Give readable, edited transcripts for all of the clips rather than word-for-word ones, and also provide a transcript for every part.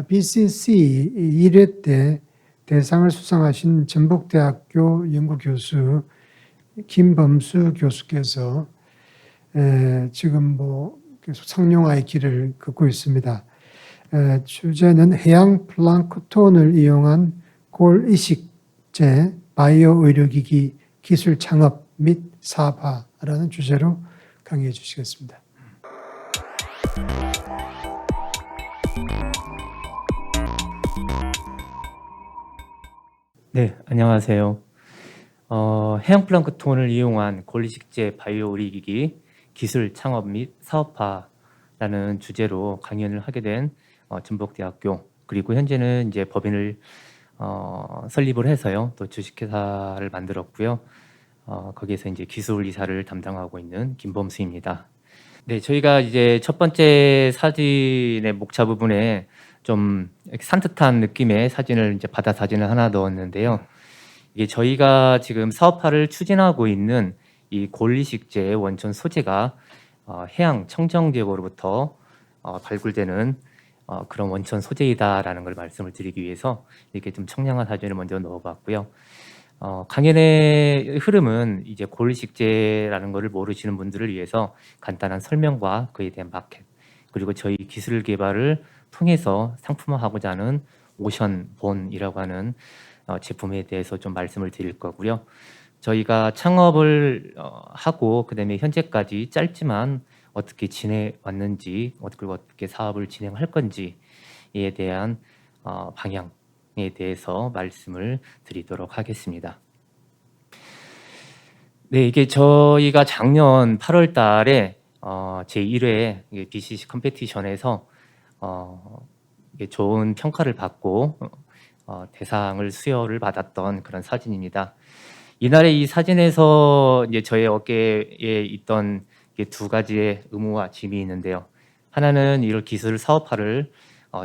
BCC 1회 때 대상을 수상하신 전북대학교 연구교수 김범수 교수께서 지금 계속 상용화의 길을 걷고 있습니다. 주제는 해양 플랑크톤을 이용한 골 이식제 바이오 의료기기 기술 창업 및 사업화라는 주제로 강의해 주시겠습니다. 네, 안녕하세요. 해양 플랑크톤을 이용한 골이식제 바이오 의료기기 기술 창업 및 사업화라는 주제로 강연을 하게 된 전북대학교, 그리고 현재는 이제 법인을 설립을 해서요, 또 주식회사를 만들었고요. 거기에서 이제 기술 이사를 담당하고 있는 김범수입니다. 네, 저희가 이제 첫 번째 사진의 목차 부분에 좀 산뜻한 느낌의 사진을 이제 바다 사진을 하나 넣었는데요. 이게 저희가 지금 사업화를 추진하고 있는 이 골이식제의 원천 소재가 해양 청정지역으로부터 발굴되는 그런 원천 소재이다라는 걸 말씀을 드리기 위해서 이렇게 좀 청량한 사진을 먼저 넣어봤고요. 강연의 흐름은 이제 골이식제라는 것을 모르시는 분들을 위해서 간단한 설명과 그에 대한 마켓, 그리고 저희 기술 개발을 통해서 상품화하고자 하는 오션본이라고 하는 제품에 대해서 좀 말씀을 드릴 거고요. 저희가 창업을 하고 그다음에 현재까지 짧지만 어떻게 지내왔는지, 어떻게 사업을 진행할 건지에 대한 방향에 대해서 말씀을 드리도록 하겠습니다. 네, 이게 저희가 작년 8월 달에 제1회 BCC 컴페티션에서 이게 좋은 평가를 받고 대상을 수여를 받았던 그런 사진입니다. 이날의 이 사진에서 이제 저의 어깨에 있던 두 가지의 의무와 짐이 있는데요. 하나는 이런 기술 사업화를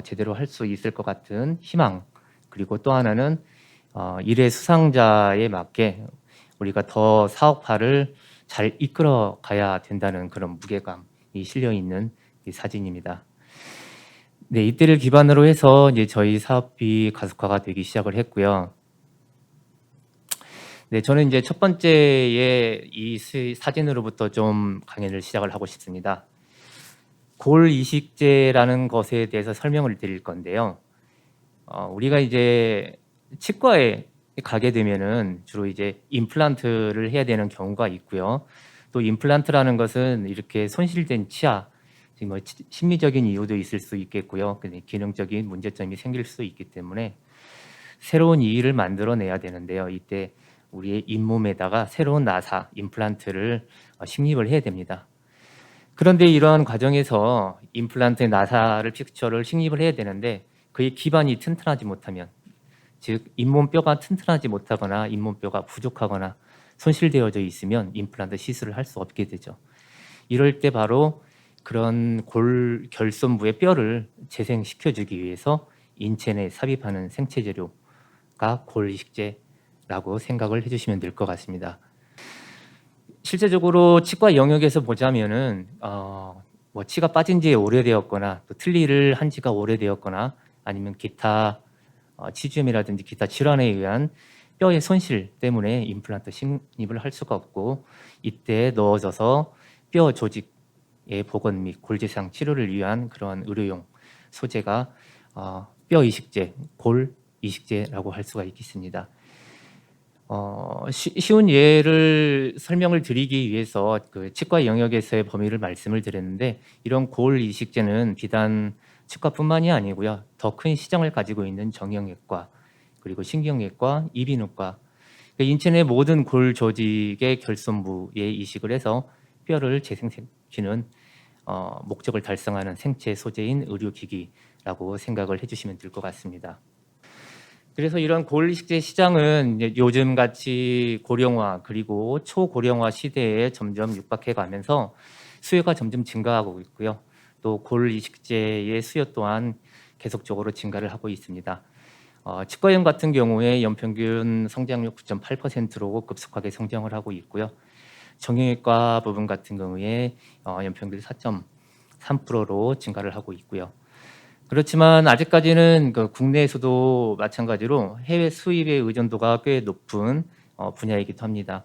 제대로 할 수 있을 것 같은 희망, 그리고 또 하나는 1회 수상자에 맞게 우리가 더 사업화를 잘 이끌어 가야 된다는 그런 무게감이 실려 있는 이 사진입니다. 네, 이때를 기반으로 해서 이제 저희 사업이 가속화가 되기 시작을 했고요. 네, 저는 이제 첫 번째에 이 사진으로부터 좀 강연을 시작을 하고 싶습니다. 골 이식제라는 것에 대해서 설명을 드릴 건데요. 우리가 이제 치과에 가게 되면은 주로 이제 임플란트를 해야 되는 경우가 있고요. 또 임플란트라는 것은 이렇게 손실된 치아, 지금 심리적인 이유도 있을 수 있겠고요. 기능적인 문제점이 생길 수 있기 때문에 새로운 이의를 만들어내야 되는데요. 이때 우리의 잇몸에다가 새로운 나사, 임플란트를 식립을 해야 됩니다. 그런데 이러한 과정에서 임플란트의 나사를 픽처를 식립을 해야 되는데 그의 기반이 튼튼하지 못하면, 즉 잇몸뼈가 튼튼하지 못하거나 잇몸뼈가 부족하거나 손실되어져 있으면 임플란트 시술을 할 수 없게 되죠. 이럴 때 바로 그런 골 결손부의 뼈를 재생시켜주기 위해서 인체 내에 삽입하는 생체 재료가 골이식제라고 생각을 해주시면 될 것 같습니다. 실제적으로 치과 영역에서 보자면은 치가 빠진 지 오래되었거나 또 틀니를 한 지가 오래되었거나 아니면 기타 치주염이라든지 기타 질환에 의한 뼈의 손실 때문에 임플란트 식립을 할 수가 없고, 이때 넣어져서 뼈 조직의 복원 및 골재상 치료를 위한 그런 의료용 소재가 뼈 이식제, 골 이식제라고 할 수가 있겠습니다. 쉬운 예를 설명을 드리기 위해서 그 치과 영역에서의 범위를 말씀을 드렸는데, 이런 골 이식제는 비단 치과뿐만이 아니고요, 더 큰 시장을 가지고 있는 정형외과, 그리고 신경외과, 이비인후과, 인체 내 모든 골 조직의 결손부에 이식을 해서 뼈를 재생시키는 목적을 달성하는 생체 소재인 의료기기라고 생각을 해주시면 될 것 같습니다. 그래서 이런 골이식제 시장은 이제 요즘 같이 고령화 그리고 초고령화 시대에 점점 육박해 가면서 수요가 점점 증가하고 있고요. 또 골이식제의 수요 또한 계속적으로 증가를 하고 있습니다. 치과염 같은 경우에 연평균 성장률 9.8%로 급속하게 성장을 하고 있고요. 정형외과 부분 같은 경우에 연평균 4.3%로 증가를 하고 있고요. 그렇지만 아직까지는 그 국내에서도 마찬가지로 해외 수입의 의존도가 꽤 높은 분야이기도 합니다.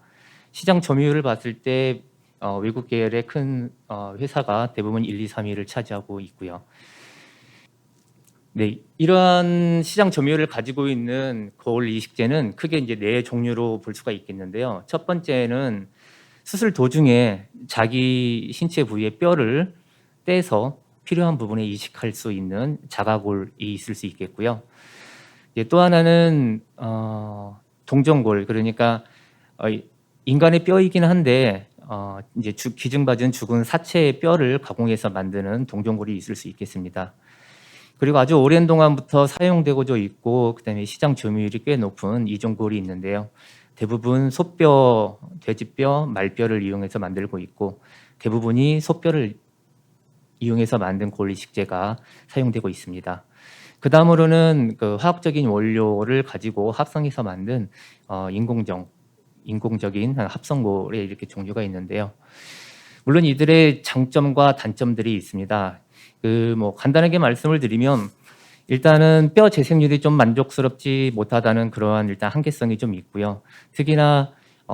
시장 점유율을 봤을 때 외국 계열의 큰 회사가 대부분 1, 2, 3위를 차지하고 있고요. 네, 이러한 시장 점유율을 가지고 있는 거울 이식제는 크게 이제 네 종류로 볼 수가 있겠는데요. 첫 번째는 수술 도중에 자기 신체 부위의 뼈를 떼서 필요한 부분에 이식할 수 있는 자가골이 있을 수 있겠고요. 또 하나는 동정골, 그러니까 인간의 뼈이긴 한데 이제 기증받은 죽은 사체의 뼈를 가공해서 만드는 동정골이 있을 수 있겠습니다. 그리고 아주 오랜 동안부터 사용되고져 있고 그다음에 시장 점유율이 꽤 높은 이종골이 있는데요. 대부분 소뼈, 돼지뼈, 말뼈를 이용해서 만들고 있고 대부분이 소뼈를 이용해서 만든 골 이식제가 사용되고 있습니다. 그 다음으로는 그 화학적인 원료를 가지고 합성해서 만든 인공적인 합성골의 이렇게 종류가 있는데요. 물론 이들의 장점과 단점들이 있습니다. 간단하게 말씀을 드리면 일단은 뼈 재생률이 좀 만족스럽지 못하다는 그러한 일단 한계성이 좀 있고요. 특히나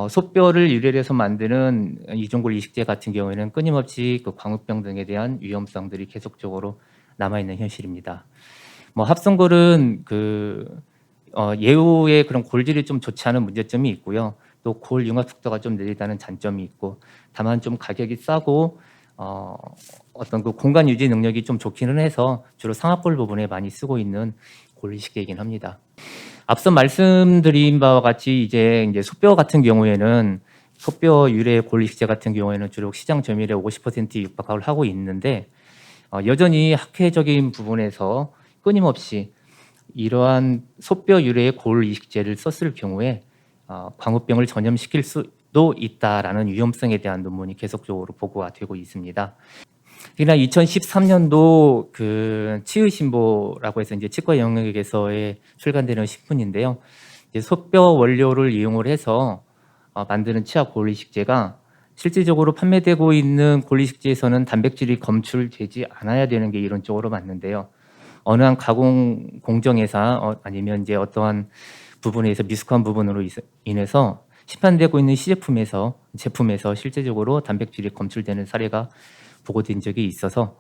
소뼈를 유래해서 만드는 이종골 이식제 같은 경우에는 끊임없이 그 광우병 등에 대한 위험성들이 계속적으로 남아있는 현실입니다. 합성골은 예후의 그런 골질이 좀 좋지 않은 문제점이 있고요. 또 골 융합 속도가 좀 느리다는 단점이 있고, 다만 좀 가격이 싸고 어떤 그 공간 유지 능력이 좀 좋기는 해서 주로 상압골 부분에 많이 쓰고 있는 골 이식제이긴 합니다. 앞서 말씀드린 바와 같이 이제 소뼈 같은 경우에는 소뼈 유래 골 이식제 같은 경우에는 주로 시장 점유율의 50% 육박을 하고 있는데 여전히 학회적인 부분에서 끊임없이 이러한 소뼈 유래의 골 이식제를 썼을 경우에 광우병을 전염시킬 수도 있다라는 위험성에 대한 논문이 계속적으로 보고가 되고 있습니다. 특히나 2013년도 그 치의신보라고 해서 이제 치과 영역에서의 출간되는 신문인데요. 이제 소뼈 원료를 이용을 해서 만드는 치아 골 이식제가 실질적으로 판매되고 있는 골 이식제에서는 단백질이 검출되지 않아야 되는 게 이론적으로 맞는데요. 어느 한 가공 공정회사 아니면 이제 어떠한 부분에서 미숙한 부분으로 인해서 시판되고 있는 제품에서 실제적으로 단백질이 검출되는 사례가 보고된 적이 있어서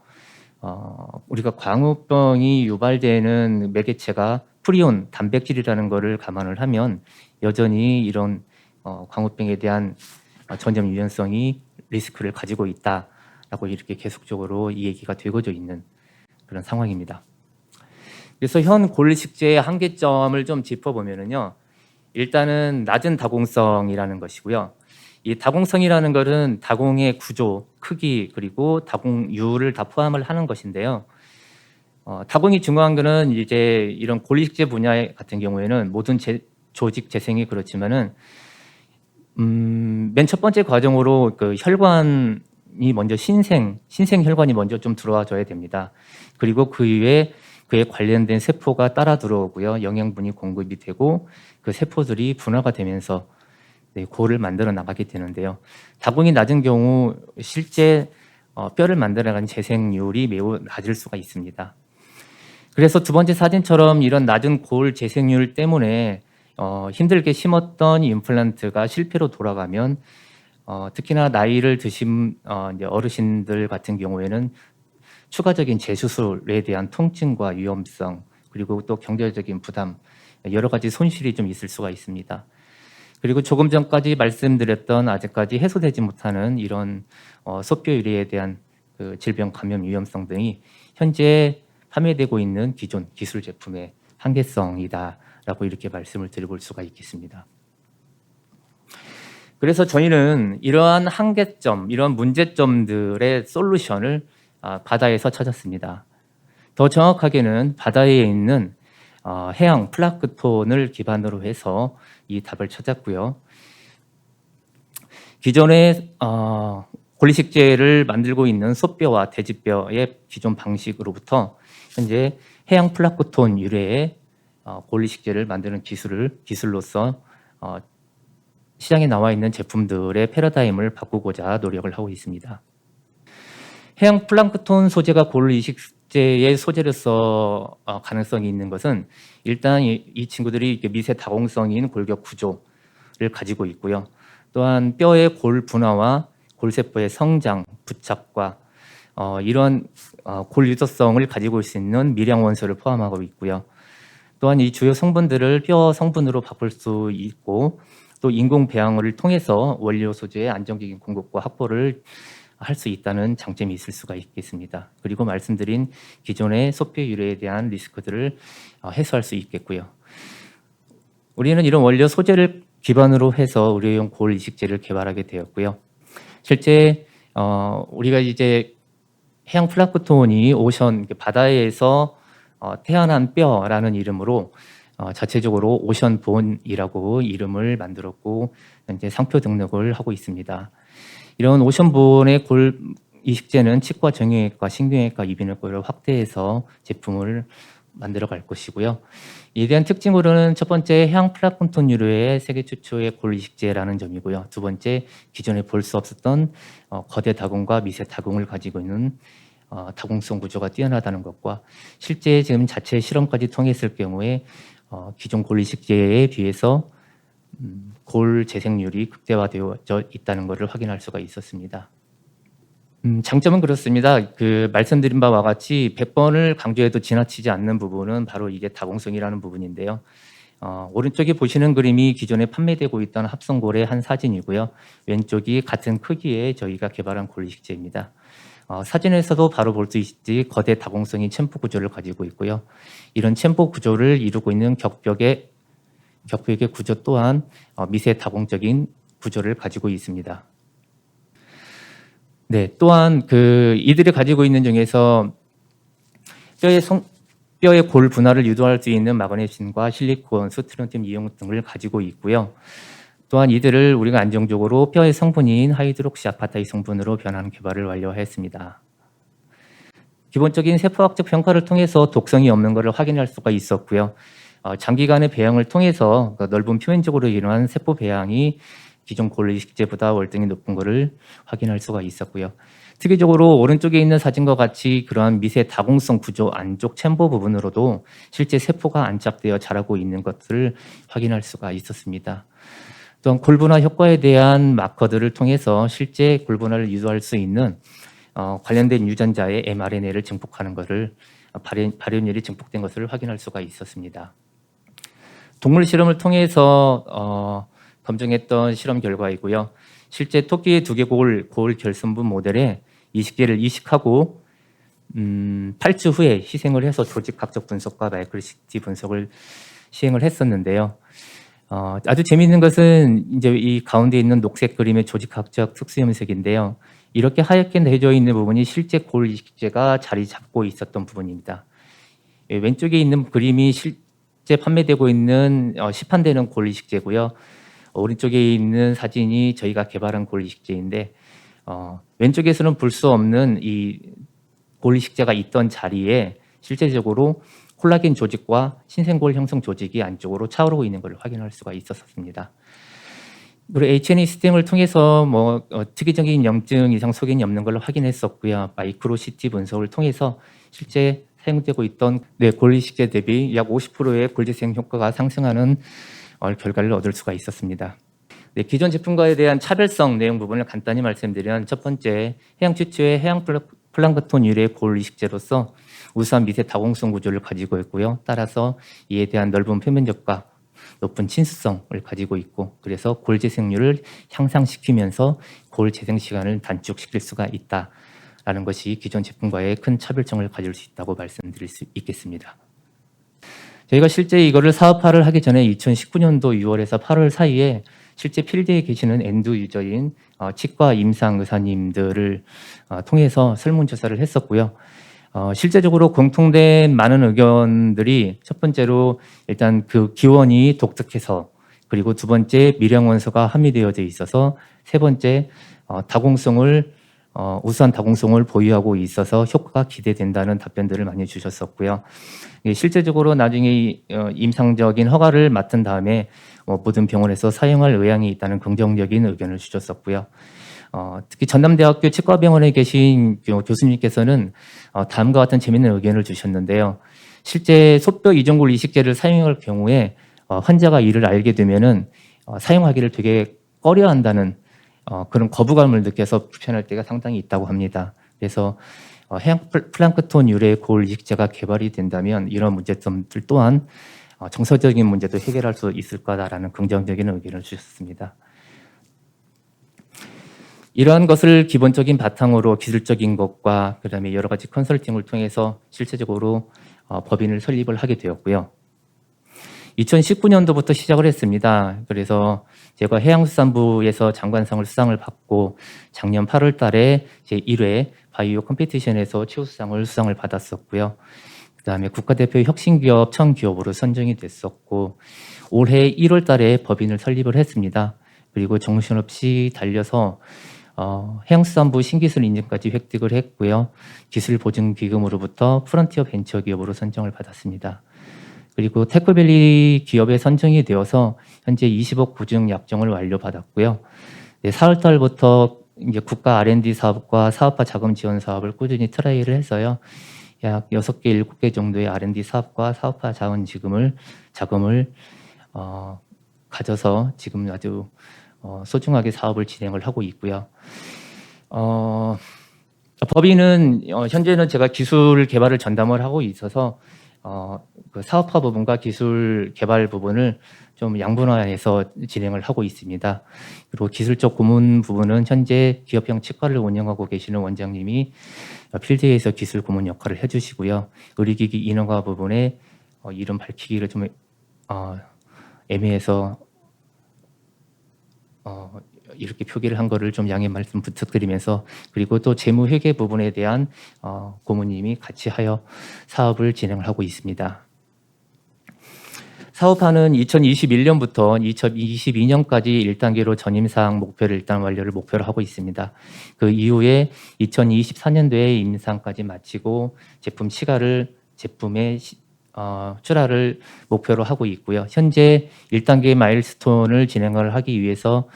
우리가 광우병이 유발되는 매개체가 프리온 단백질이라는 것을 감안을 하면 여전히 이런 광우병에 대한 전염 유연성이 리스크를 가지고 있다라고 이렇게 계속적으로 이 얘기가 되고져 있는 그런 상황입니다. 그래서 현 골이식제의 한계점을 좀 짚어보면요. 일단은 낮은 다공성이라는 것이고요. 이 다공성이라는 것은 다공의 구조, 크기, 그리고 다공율을 다 포함을 하는 것인데요. 다공이 중요한 것은 이제 이런 골이식제 분야 같은 경우에는 모든 조직 재생이 그렇지만은 맨 첫 번째 과정으로 그 혈관이 먼저 신생 혈관이 먼저 좀 들어와줘야 됩니다. 그리고 그 이후에 그에 관련된 세포가 따라 들어오고요. 영양분이 공급이 되고 그 세포들이 분화가 되면서 골을 만들어 나가게 되는데요. 다공이 낮은 경우 실제 뼈를 만들어가는 재생률이 매우 낮을 수가 있습니다. 그래서 두 번째 사진처럼 이런 낮은 골 재생률 때문에 힘들게 심었던 임플란트가 실패로 돌아가면 특히나 나이를 드신 이제 어르신들 같은 경우에는 추가적인 재수술에 대한 통증과 위험성, 그리고 또 경제적인 부담, 여러 가지 손실이 좀 있을 수가 있습니다. 그리고 조금 전까지 말씀드렸던 아직까지 해소되지 못하는 이런 소뼈 유래에 대한 그 질병 감염 위험성 등이 현재 판매되고 있는 기존 기술 제품의 한계성이다라고 이렇게 말씀을 드려볼 수가 있겠습니다. 그래서 저희는 이러한 한계점, 이런 문제점들의 솔루션을 바다에서 찾았습니다. 더 정확하게는 바다에 있는 해양 플랑크톤을 기반으로 해서 이 답을 찾았고요. 기존의 골이식제를 만들고 있는 소뼈와 돼지뼈의 기존 방식으로부터 현재 해양 플랑크톤 유래의 골이식제를 만드는 기술로서 시장에 나와 있는 제품들의 패러다임을 바꾸고자 노력을 하고 있습니다. 해양 플랑크톤 소재가 골 이식 이식제의 소재로서 가능성이 있는 것은 일단 이 친구들이 이렇게 미세 다공성인 골격 구조를 가지고 있고요. 또한 뼈의 골 분화와 골세포의 성장, 부착과 이런 골 유도성을 가지고 있을 수 있는 미량 원소를 포함하고 있고요. 또한 이 주요 성분들을 뼈 성분으로 바꿀 수 있고 또 인공 배양을 통해서 원료 소재의 안정적인 공급과 확보를 할 수 있다는 장점이 있을 수가 있겠습니다. 그리고 말씀드린 기존의 소표 유래에 대한 리스크들을 해소할 수 있겠고요. 우리는 이런 원료 소재를 기반으로 해서 의료용 골 이식제를 개발하게 되었고요. 실제 우리가 이제 해양 플랑크톤이 오션 바다에서 태어난 뼈라는 이름으로 자체적으로 오션본이라고 이름을 만들었고 현재 상표 등록을 하고 있습니다. 이런 오션본의 골 이식제는 치과, 정형외과, 신경외과, 이비인후과를 확대해서 제품을 만들어 갈 것이고요. 이에 대한 특징으로는 첫 번째 해양 플랑크톤 유래의 세계 최초의 골 이식제라는 점이고요. 두 번째 기존에 볼 수 없었던 거대 다공과 미세 다공을 가지고 있는 다공성 구조가 뛰어나다는 것과 실제 지금 자체 실험까지 통했을 경우에 기존 골 이식제에 비해서 골 재생률이 극대화되어져 있다는 것을 확인할 수가 있었습니다. 장점은 그렇습니다. 말씀드린 바와 같이 100번을 강조해도 지나치지 않는 부분은 바로 이게 다공성이라는 부분인데요. 오른쪽에 보시는 그림이 기존에 판매되고 있던 합성골의 한 사진이고요. 왼쪽이 같은 크기의 저희가 개발한 골 이식제입니다. 사진에서도 바로 볼 수 있듯이 거대 다공성인 챔프 구조를 가지고 있고요. 이런 챔프 구조를 이루고 있는 격벽의 구조 또한 미세 다공적인 구조를 가지고 있습니다. 네, 또한 이들이 가지고 있는 중에서 뼈의 골 분화를 유도할 수 있는 마그네슘과 실리콘, 스트론튬 이온 등을 가지고 있고요. 또한 이들을 우리가 안정적으로 뼈의 성분인 하이드록시 아파타이 성분으로 변하는 개발을 완료했습니다. 기본적인 세포학적 평가를 통해서 독성이 없는 것을 확인할 수가 있었고요. 장기간의 배양을 통해서 넓은 표면적으로 일어난 세포 배양이 기존 골 이식제보다 월등히 높은 것을 확인할 수가 있었고요. 특이적으로 오른쪽에 있는 사진과 같이 그러한 미세 다공성 구조 안쪽 챔버 부분으로도 실제 세포가 안착되어 자라고 있는 것을 확인할 수가 있었습니다. 또한 골분화 효과에 대한 마커들을 통해서 실제 골분화를 유도할 수 있는 관련된 유전자의 mRNA를 증폭하는 것을 발현율이 증폭된 것을 확인할 수가 있었습니다. 동물 실험을 통해서 검증했던 실험 결과이고요. 실제 토끼의 두개골 결선부 모델에 이식제를 이식하고 8주 후에 희생을 해서 조직학적 분석과 마이크로시티 분석을 시행을 했었는데요. 아주 재미있는 것은 이제 이 가운데 있는 녹색 그림의 조직학적 특수염색인데요. 이렇게 하얗게 내져 있는 부분이 실제 골 이식제가 자리 잡고 있었던 부분입니다. 왼쪽에 있는 그림이 실제 판매되고 있는 시판되는 골 이식제고요. 오른쪽에 있는 사진이 저희가 개발한 골 이식제인데 왼쪽에서는 볼 수 없는 이 골 이식제가 있던 자리에 실제적으로 콜라겐 조직과 신생골 형성 조직이 안쪽으로 차오르고 있는 것을 확인할 수가 있었습니다. 그리고 H&E 시스템을 통해서 특이적인 염증 이상 소견이 없는 걸 확인했었고요. 마이크로 CT 분석을 통해서 실제 사용되고 있던 골 이식제 대비 약 50%의 골 재생 효과가 상승하는 결과를 얻을 수가 있었습니다. 기존 제품과에 대한 차별성 내용 부분을 간단히 말씀드리면 첫 번째, 해양 최초의 해양 플랑크톤 유래 골 이식제로서 우수한 미세 다공성 구조를 가지고 있고요. 따라서 이에 대한 넓은 표면적과 높은 친수성을 가지고 있고 그래서 골 재생률을 향상시키면서 골 재생 시간을 단축시킬 수가 있다라는 것이 기존 제품과의 큰 차별점을 가질 수 있다고 말씀드릴 수 있겠습니다. 저희가 실제 이거를 사업화를 하기 전에 2019년도 6월에서 8월 사이에 실제 필드에 계시는 엔드 유저인 치과 임상 의사님들을 통해서 설문조사를 했었고요. 실제적으로 공통된 많은 의견들이 첫 번째로 일단 그 기원이 독특해서 그리고 두 번째 미량 원소가 함유되어져 있어서 세 번째 우수한 다공성을 보유하고 있어서 효과가 기대된다는 답변들을 많이 주셨었고요. 실제적으로 나중에 임상적인 허가를 맡은 다음에 모든 병원에서 사용할 의향이 있다는 긍정적인 의견을 주셨었고요. 특히 전남대학교 치과병원에 계신 교수님께서는 다음과 같은 재미있는 의견을 주셨는데요. 실제 소뼈 이종골 이식제를 사용할 경우에 환자가 이를 알게 되면은 사용하기를 되게 꺼려한다는 그런 거부감을 느껴서 불편할 때가 상당히 있다고 합니다. 그래서 해양 플랑크톤 유래 골 이식제가 개발이 된다면 이런 문제점들 또한 정서적인 문제도 해결할 수 있을 거다라는 긍정적인 의견을 주셨습니다. 이러한 것을 기본적인 바탕으로 기술적인 것과 그다음에 여러 가지 컨설팅을 통해서 실제적으로 법인을 설립을 하게 되었고요. 2019년도부터 시작을 했습니다. 그래서 제가 해양수산부에서 장관상을 수상을 받고 작년 8월 달에 제1회 바이오 컴피티션에서 최우수상을 수상을 받았었고요. 그다음에 국가대표 혁신기업 1000기업으로 선정이 됐었고 올해 1월 달에 법인을 설립을 했습니다. 그리고 정신없이 달려서 해양수산부 신기술 인증까지 획득을 했고요. 기술보증기금으로부터 프론티어 벤처기업으로 선정을 받았습니다. 그리고 테크밸리 기업에 선정이 되어서 현재 20억 구증 약정을 완료받았고요. 4월 달부터 이제 국가 R&D 사업과 사업화 자금 지원 사업을 꾸준히 트라이를 해서요. 약 6개, 7개 정도의 R&D 사업과 사업화 자금을 가져서 지금 아주 소중하게 사업을 진행을 하고 있고요. 법인은 현재는 제가 기술 개발을 전담을 하고 있어서 그 사업화 부분과 기술 개발 부분을 좀 양분화해서 진행을 하고 있습니다. 그리고 기술적 고문 부분은 현재 기업형 치과를 운영하고 계시는 원장님이 필드에서 기술 고문 역할을 해주시고요. 의료기기 인허가 부분에 이름 밝히기를 좀 애매해서 이렇게 표기를 한 거를 좀 양해 말씀 부탁드리면서 그리고 또 재무회계 부분에 대한 고모님이 같이 하여 사업을 진행을 하고 있습니다. 사업화는 2021년부터 2022년까지 1단계로 전임상 목표를 일단 완료를 목표로 하고 있습니다. 그 이후에 2024년도에 임상까지 마치고 제품의 출하를 목표로 하고 있고요. 현재 1단계 마일스톤을 진행을 하기 위해서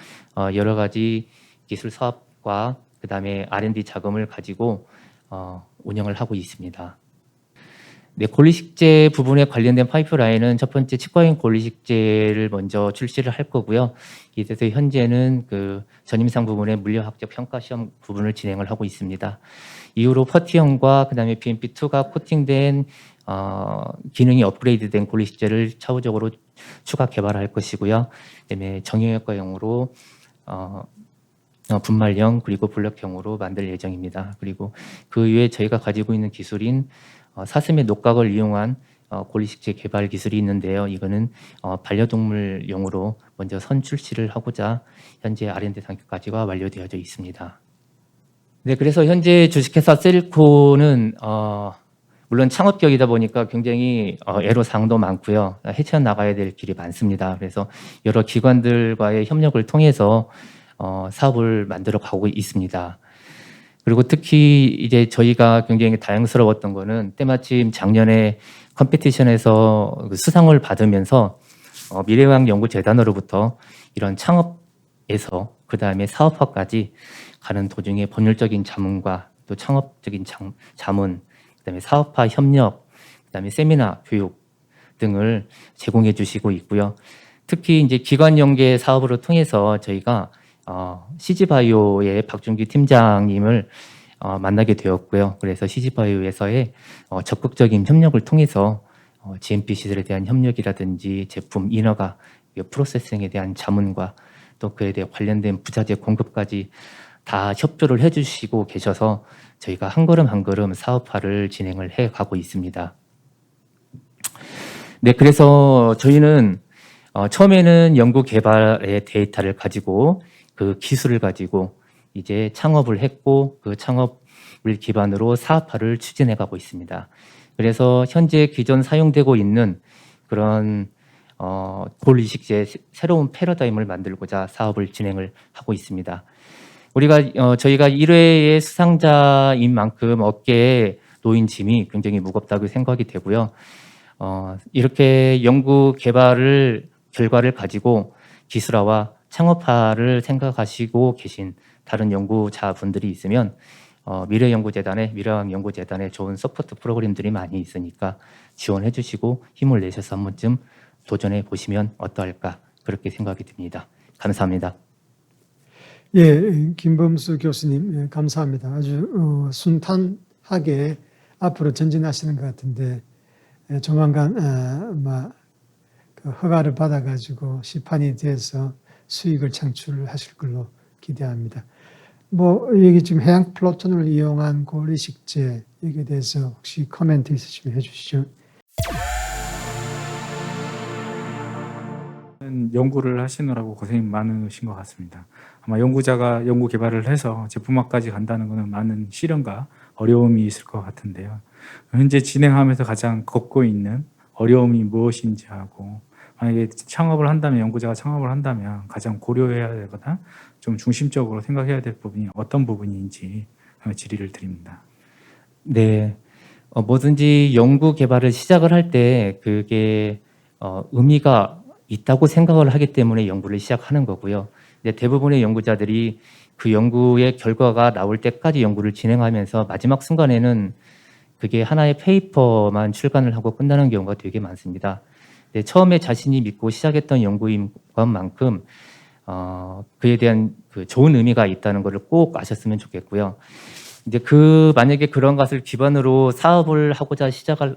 여러 가지 기술 사업과 그다음에 R&D 자금을 가지고 운영을 하고 있습니다. 네, 골이식제 부분에 관련된 파이프라인은 첫 번째 치과인 골이식제를 먼저 출시를 할 거고요. 이래서 현재는 그 전임상 부분의 물리학적 평가 시험 부분을 진행을 하고 있습니다. 이후로 퍼티형과 그다음에 BMP2가 코팅된 기능이 업그레이드된 골이식제를 차후적으로 추가 개발할 것이고요. 그다음에 정형외과용으로 분말형 그리고 블럭형으로 만들 예정입니다. 그리고 그 외에 저희가 가지고 있는 기술인 사슴의 녹각을 이용한 골이식제 개발 기술이 있는데요. 이거는 반려동물용으로 먼저 선출시를 하고자 현재 R&D 단계까지가 완료되어져 있습니다. 네, 그래서 현재 주식회사 셀코는 물론 창업격이다 보니까 굉장히 애로사항도 많고요. 헤쳐 나가야 될 길이 많습니다. 그래서 여러 기관들과의 협력을 통해서 사업을 만들어 가고 있습니다. 그리고 특히 이제 저희가 굉장히 다양스러웠던 거는 때마침 작년에 컴피티션에서 수상을 받으면서 미래의학 연구재단으로부터 이런 창업에서 그 다음에 사업화까지 가는 도중에 법률적인 자문과 또 창업적인 자문, 그다음에 사업화 협력, 그다음에 세미나 교육 등을 제공해 주시고 있고요. 특히 이제 기관 연계 사업으로 통해서 저희가 CG바이오의 박준기 팀장님을 만나게 되었고요. 그래서 CG바이오에서의 적극적인 협력을 통해서 GMP 시설에 대한 협력이라든지 제품 인허가, 프로세싱에 대한 자문과 또 그에 대해 관련된 부자재 공급까지 다 협조를 해주시고 계셔서 저희가 한 걸음 한 걸음 사업화를 진행을 해 가고 있습니다. 네, 그래서 저희는 처음에는 연구 개발의 데이터를 가지고 그 기술을 가지고 이제 창업을 했고 그 창업을 기반으로 사업화를 추진해 가고 있습니다. 그래서 현재 기존 사용되고 있는 그런 골이식제의 새로운 패러다임을 만들고자 사업을 진행을 하고 있습니다. 저희가 1회의 수상자인 만큼 어깨에 놓인 짐이 굉장히 무겁다고 생각이 되고요. 이렇게 연구 개발을 결과를 가지고 기술화와 창업화를 생각하시고 계신 다른 연구자분들이 있으면 미래연구재단에 좋은 서포트 프로그램들이 많이 있으니까 지원해 주시고 힘을 내셔서 한 번쯤 도전해 보시면 어떠할까 그렇게 생각이 듭니다. 감사합니다. 예, 김범수 교수님, 예, 감사합니다. 아주 순탄하게 앞으로 전진하시는 것 같은데, 예, 조만간 그 허가를 받아가지고 시판이 돼서 수익을 창출하실 걸로 기대합니다. 여기 지금 해양 플로톤을 이용한 고리식재 여기에 대해서 혹시 코멘트 있으시면 해주시죠. 연구를 하시느라고 고생이 많으신 것 같습니다. 아마 연구자가 연구 개발을 해서 제품화까지 간다는 것은 많은 시련과 어려움이 있을 것 같은데요. 현재 진행하면서 가장 겪고 있는 어려움이 무엇인지 하고, 만약에 연구자가 창업을 한다면 가장 고려해야 되거나 좀 중심적으로 생각해야 될 부분이 어떤 부분인지 질의를 드립니다. 네, 뭐든지 연구 개발을 시작을 할 때 그게 의미가 있다고 생각을 하기 때문에 연구를 시작하는 거고요. 대부분의 연구자들이 그 연구의 결과가 나올 때까지 연구를 진행하면서 마지막 순간에는 그게 하나의 페이퍼만 출간을 하고 끝나는 경우가 되게 많습니다. 처음에 자신이 믿고 시작했던 연구인 것만큼 그에 대한 그 좋은 의미가 있다는 것을 꼭 아셨으면 좋겠고요. 이제 만약에 그런 것을 기반으로 사업을 하고자 시작을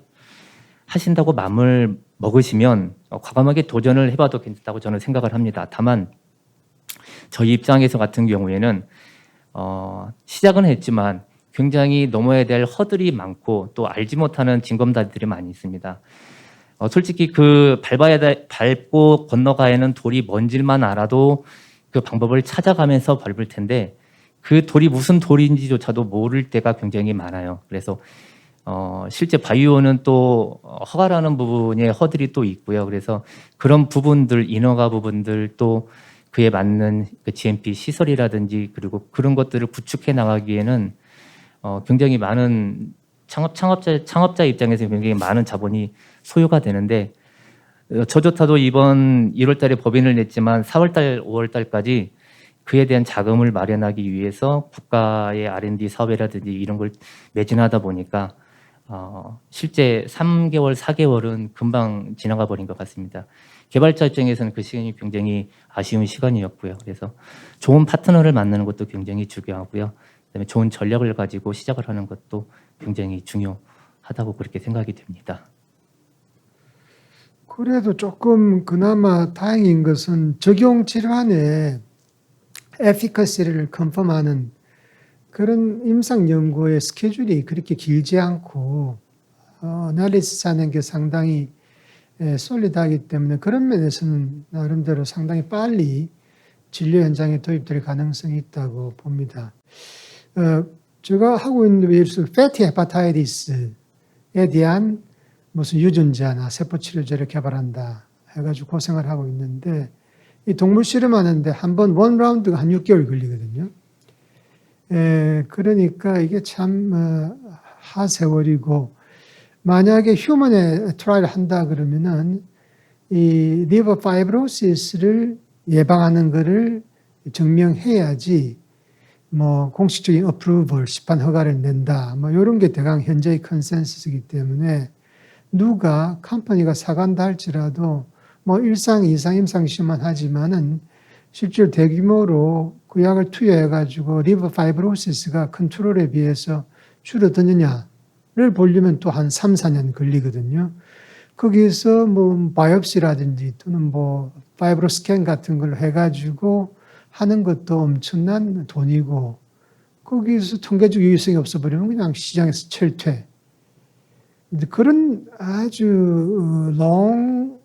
하신다고 마음을 먹으시면 과감하게 도전을 해봐도 괜찮다고 저는 생각을 합니다. 다만 저희 입장에서 같은 경우에는 시작은 했지만 굉장히 넘어야 될 허들이 많고 또 알지 못하는 징검다리들이 많이 있습니다. 솔직히 밟고 건너가야 하는 돌이 뭔지만 알아도 그 방법을 찾아가면서 밟을 텐데 그 돌이 무슨 돌인지조차도 모를 때가 굉장히 많아요. 그래서 실제 바이오는 또 허가라는 부분에 허들이 또 있고요. 그래서 그런 부분들, 인허가 부분들 또 그에 맞는 그 GMP 시설이라든지 그리고 그런 것들을 구축해 나가기에는 굉장히 많은 창업자 입장에서 굉장히 많은 자본이 소요가 되는데 저조차도 이번 1월 달에 법인을 냈지만 4월 달, 5월 달까지 그에 대한 자금을 마련하기 위해서 국가의 R&D 사업이라든지 이런 걸 매진하다 보니까 실제 3개월, 4개월은 금방 지나가 버린 것 같습니다. 개발자 입장에서는 그 시간이 굉장히 아쉬운 시간이었고요. 그래서 좋은 파트너를 만나는 것도 굉장히 중요하고요. 그다음에 좋은 전략을 가지고 시작을 하는 것도 굉장히 중요하다고 그렇게 생각이 됩니다. 그래도 조금 그나마 다행인 것은 적용 질환의 에피커시를 컨펌하는 그런 임상 연구의 스케줄이 그렇게 길지 않고 어나리시스 하는 게 상당히 솔리드하기 때문에 그런 면에서는 나름대로 상당히 빨리 진료 현장에 도입될 가능성이 있다고 봅니다. 제가 하고 있는 예를 들어서 패티 헤파타이티스에 대한 무슨 유전자나 세포치료제를 개발한다 해가지고 고생을 하고 있는데 이 동물 실험하는데 한번 원 라운드가 한 6개월 걸리거든요. 그러니까 이게 참 하세월이고 만약에 휴먼에 트라이를 한다 그러면은 이 리버 파이브로시스를 예방하는 것을 증명해야지 뭐 공식적인 어프루벌, 시판 허가를 낸다. 뭐 이런 게 대강 현재의 컨센서스이기 때문에 누가 컴퍼니가 사간다 할지라도 뭐 1상, 2상, 임상 시험만 하지만은 실제로 대규모로 그 약을 투여해가지고 리버 파이브로시스가 컨트롤에 비해서 줄어드느냐를 보려면 또 한 3, 4년 걸리거든요. 거기에서 뭐 바이옵시라든지 또는 뭐 파이브로 스캔 같은 걸 해가지고 하는 것도 엄청난 돈이고 거기에서 통계적 유의성이 없어버리면 그냥 시장에서 철퇴. 그런 아주 long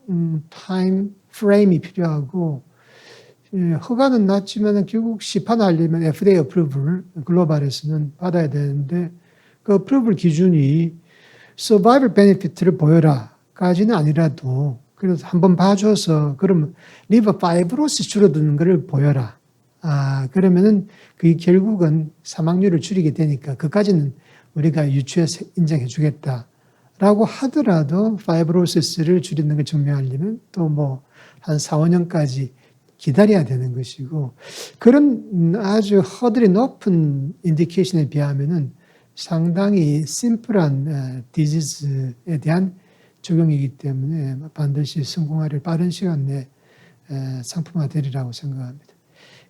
time frame이 필요하고 허가는 났지만 결국 시판하려면 FDA approval 글로벌에서는 받아야 되는데 그 approval 기준이 survival benefit를 보여라 까지는 아니라도 그래서 한번 봐줘서 그러면 리버 파이브로시스 줄어드는 것을 보여라. 그러면은 그게 결국은 사망률을 줄이게 되니까 그까지는 우리가 유추해서 인정해 주겠다. 라고 하더라도 파이브로시스를 줄이는 걸 증명하려면 또 뭐 한 4, 5년까지 기다려야 되는 것이고 그런 아주 허들이 높은 인디케이션에 비하면은 상당히 심플한 디지즈에 대한 적용이기 때문에 반드시 성공하려 빠른 시간 내에 상품화 되리라고 생각합니다.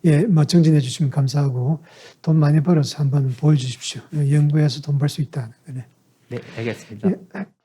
예, 뭐 정진해 주시면 감사하고 돈 많이 벌어서 한번 보여주십시오. 연구해서 돈 벌 수 있다는 거네. 네, 알겠습니다. 예.